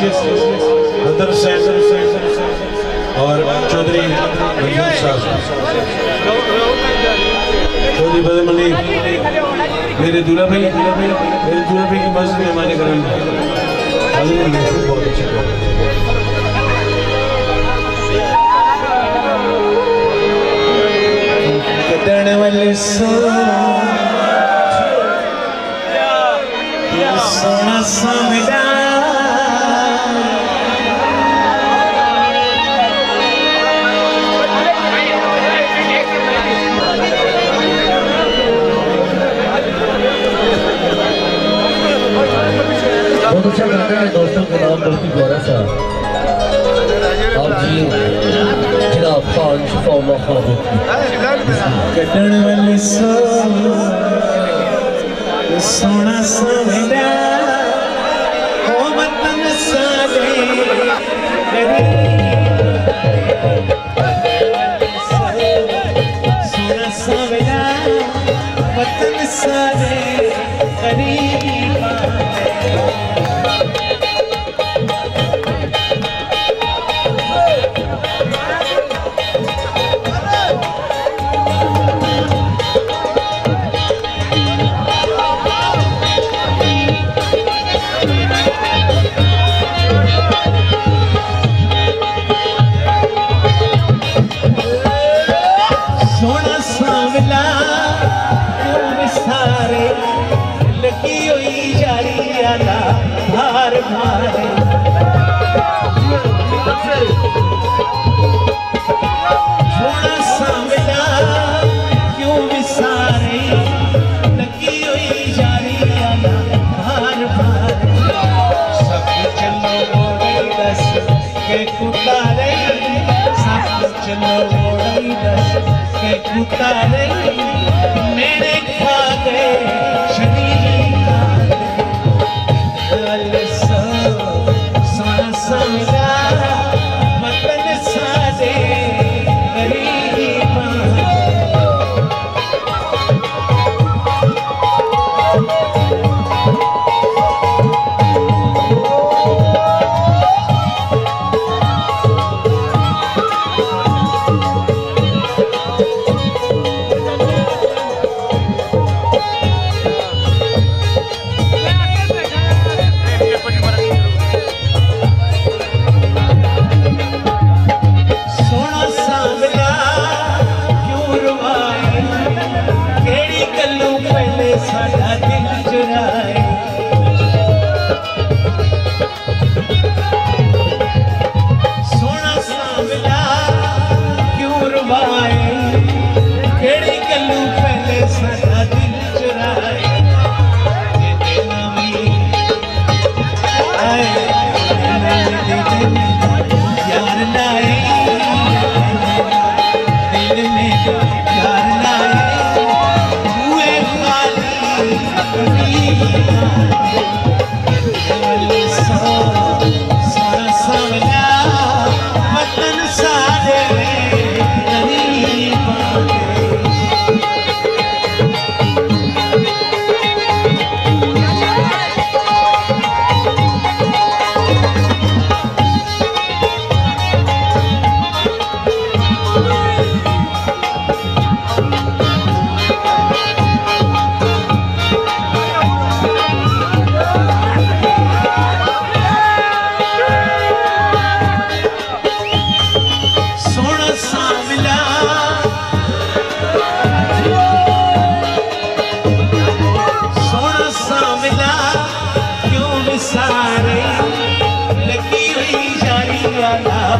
हदर और चौधरी मंजूर साहब, चौधरी बदर मनी, मेरे दूल्हा भाई की मस्जिद में हमारे घर में बहुत अच्छा कटण वाले सोना समझा बहुत अच्छा गाना है दोस्तों का नाम मुफ्ती गौरा साहब आप जी जनाब खान शफाउल्लाह खान कटण वाले सोना समझा हो वतन सादे सोना समझा वतन सादे करीबा सोना सांवला सारे लगी हुई जारी आला भार भारे सोना सांवला क्यों विसारे लगी हुई जारी आला भार भारे सब चलो मोड़ी दस के कुतारे सब चलो मोड़ी दस के कुतारे मेरे खा गए सोना समझा वतन सादे गरीबा साडा दिल चुराए सोना सांवला क्यों रुवाए केड़ी गल्लू पहले साडा दिल चुराए यार लाए दिल में यार लाए सोना सांवला वतन सादे गरीबा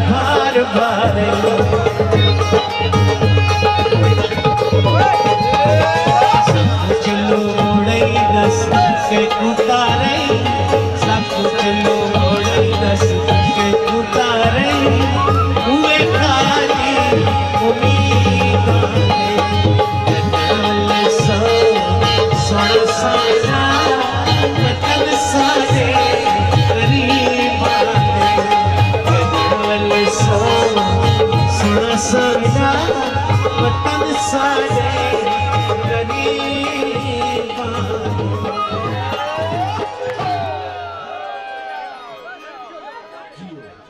भार भारे सब कुछ लोड़े दस के उतारे सब कुछ लोड़े दस के उतारे हुए खाली उम्मीद सोना समझा वतन सादे गरीबा सोना समझा वतन सादे गरीबा जियो।